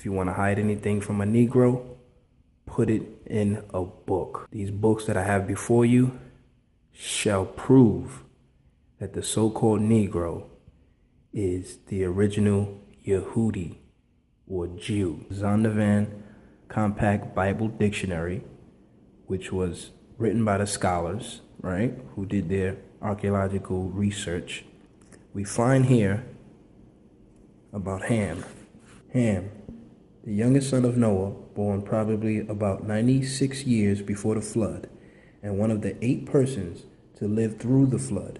If you want to hide anything from a Negro, put it in a book. These books that I have before you shall prove that the so-called Negro is the original Yehudi or Jew. Zondervan Compact Bible Dictionary, which was written by the scholars, right, who did their archaeological research. We find here about Ham. Ham, the youngest son of Noah, born probably about 96 years before the flood, and one of the 8 persons to live through the flood.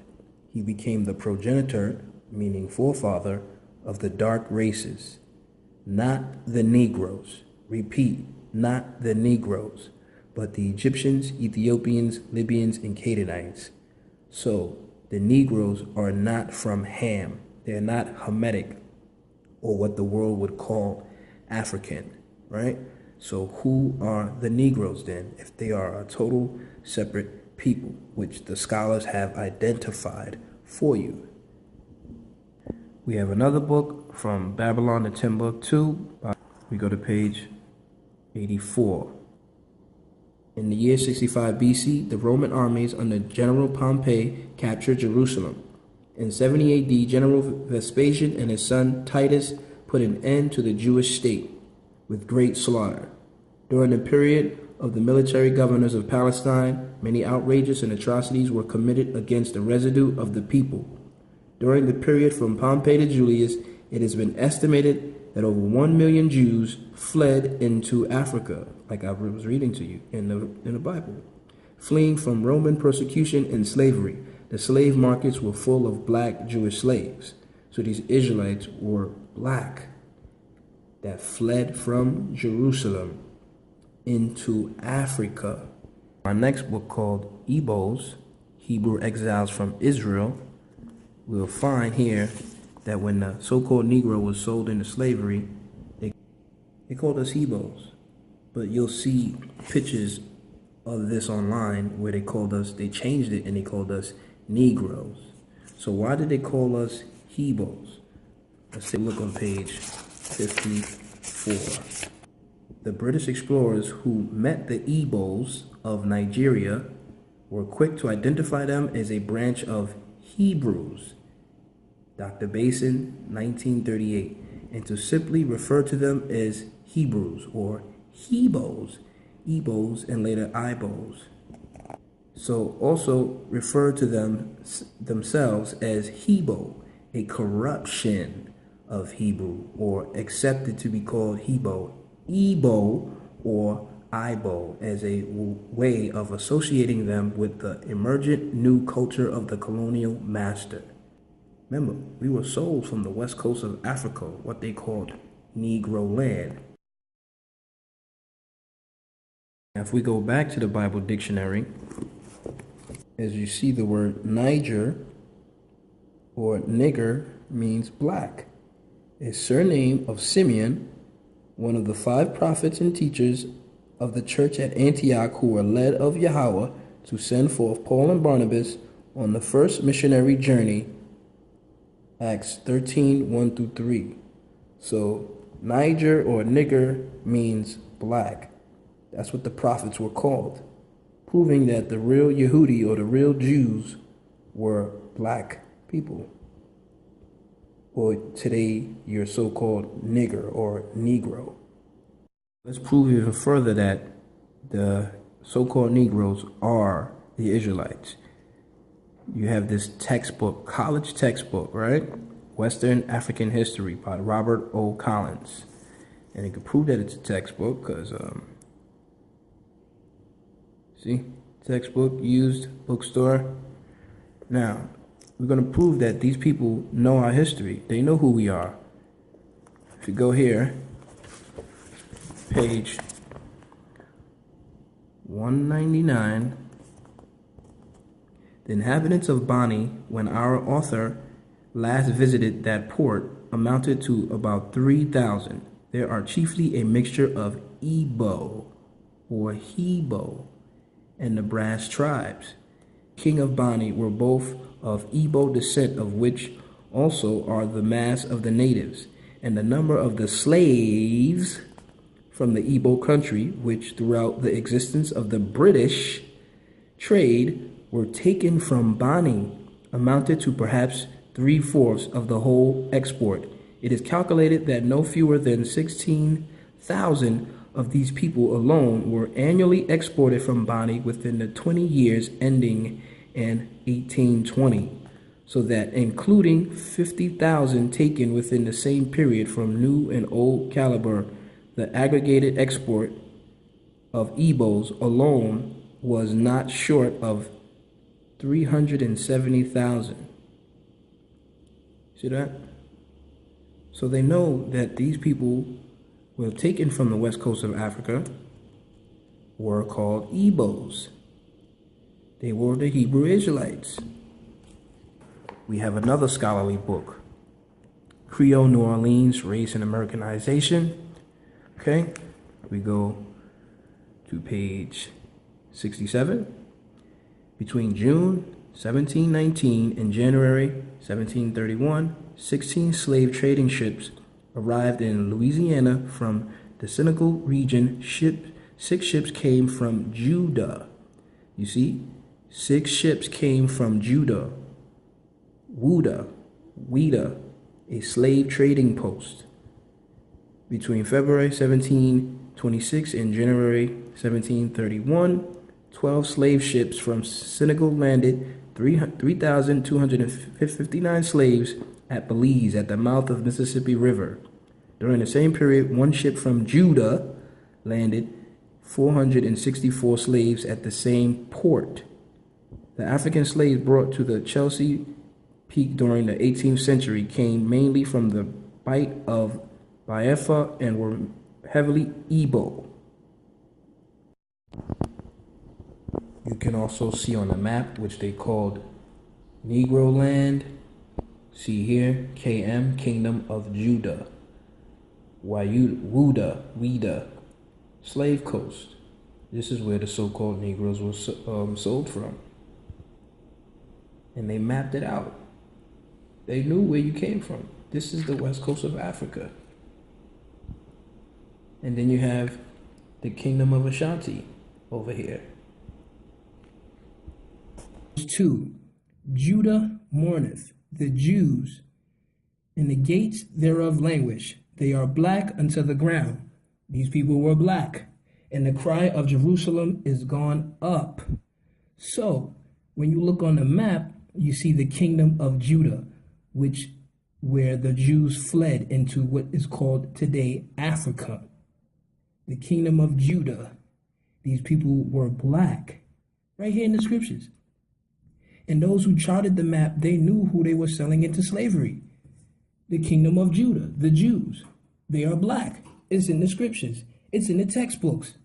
He became the progenitor, meaning forefather, of the dark races, not the Negroes. Repeat, not the Negroes, but the Egyptians, Ethiopians, Libyans, and Canaanites. So the Negroes are not from Ham. They're not Hamitic, or what the world would call African, right? So who are the Negroes then, if they are a total separate people, which the scholars have identified for you? We have another book from Babylon to Timbuktu. We go to page 84. In the year 65 BC, the Roman armies under General Pompey captured Jerusalem. In 70 AD, General Vespasian and his son Titus put an end to the Jewish state with great slaughter. During the period of the military governors of Palestine, many outrages and atrocities were committed against the residue of the people. During the period from Pompey to Julius, it has been estimated that over 1 million Jews fled into Africa, like I was reading to you in the Bible, fleeing from Roman persecution and slavery. The slave markets were full of black Jewish slaves. So these Israelites were black that fled from Jerusalem into Africa. Our next book, called Ebos, Hebrew Exiles from Israel, we'll find here that when the so-called Negro was sold into slavery, they called us Hebos. But you'll see pictures of this online where they changed it and they called us Negroes. So why did they call us Hebos? Let's take a look on page 54. The British explorers who met the Ebos of Nigeria were quick to identify them as a branch of Hebrews, Dr. Basin, 1938, and to simply refer to them as Hebrews or Hebos, Ebos, and later Ibos. So also refer to themselves as Hebo, a corruption of Hebrew, or accepted to be called Hebo, Ebo, or Ibo, as a way of associating them with the emergent new culture of the colonial master. Remember, we were sold from the west coast of Africa, what they called Negro land. Now, if we go back to the Bible dictionary, as you see, the word Niger or nigger means black, a surname of Simeon, one of the 5 prophets and teachers of the church at Antioch who were led of Yahweh to send forth Paul and Barnabas on the first missionary journey, Acts 13, 1-3. So Niger or nigger means black. That's what the prophets were called, proving that the real Yehudi or the real Jews were black people. Or today, your so-called nigger or Negro. Let's prove even further that the so-called Negroes are the Israelites. You have this textbook, college textbook, right? Western African History by Robert O. Collins. And you can prove that it's a textbook because, see, textbook, used, bookstore. Now, we're going to prove that these people know our history. They know who we are. If you go here, page 199, the inhabitants of Bani, when our author last visited that port, amounted to about 3,000. There are chiefly a mixture of Ebo or Hebo and the brass tribes. King of Bani were both of Ebo descent, of which also are the mass of the natives, and the number of the slaves from the Igbo country, which throughout the existence of the British trade were taken from Bani, amounted to perhaps 3/4 of the whole export. It is calculated that no fewer than 16,000 of these people alone were annually exported from Bani within the 20 years ending in 1820, so that including 50,000 taken within the same period from New and Old Caliber, the aggregated export of Igbos alone was not short of 370,000. See that? So they know that these people were taken from the west coast of Africa were called Igbos. They were the Hebrew Israelites. We have another scholarly book, Creole New Orleans, Race and Americanization. Okay, we go to page 67. Between June 1719 and January 1731, 16 slave trading ships arrived in Louisiana from the Senegal region. 6 ships came from Judah. You see, 6 ships came from Judah. Ouida, a slave trading post. Between February 1726 and January 1731, 12 slave ships from Senegal landed 3,259 slaves at Belize at the mouth of Mississippi River. During the same period, 1 ship from Judah landed 464 slaves at the same port. The African slaves brought to the Chelsea Peak during the 18th century came mainly from the Bight of Biafra and were heavily Igbo. You can also see on the map, which they called Negro Land. See here, KM, Kingdom of Judah. Ouida, Slave Coast. This is where the so-called Negroes were sold from. And they mapped it out. They knew where you came from. This is the west coast of Africa. And then you have the Kingdom of Ashanti over here. 2. Judah mourneth, the Jews, and the gates thereof languish. They are black unto the ground. These people were black. And the cry of Jerusalem is gone up. So, when you look on the map, you see the Kingdom of Judah, where the Jews fled into what is called today Africa. The Kingdom of Judah. These people were black. Right here in the scriptures. And those who charted the map, they knew who they were selling into slavery. The Kingdom of Judah, the Jews. They are black. It's in the scriptures. It's in the textbooks.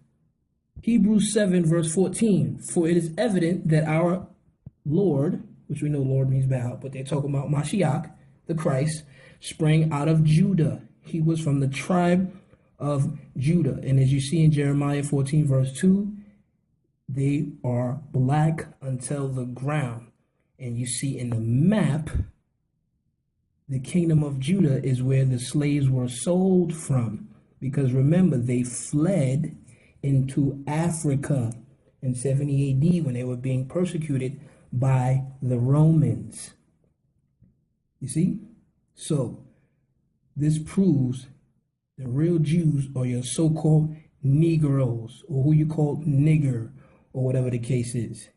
Hebrews 7 verse 14. For it is evident that our Lord, which we know Lord means bow, but they're talking about Mashiach, the Christ, sprang out of Judah. He was from the tribe of Judah. And as you see in Jeremiah 14 verse 2, they are black until the ground. And you see in the map, the Kingdom of Judah is where the slaves were sold from. Because remember, they fled into Africa in 70 AD when they were being persecuted by the Romans. You see? So, this proves the real Jews are your so-called Negroes, or who you call nigger, or whatever the case is.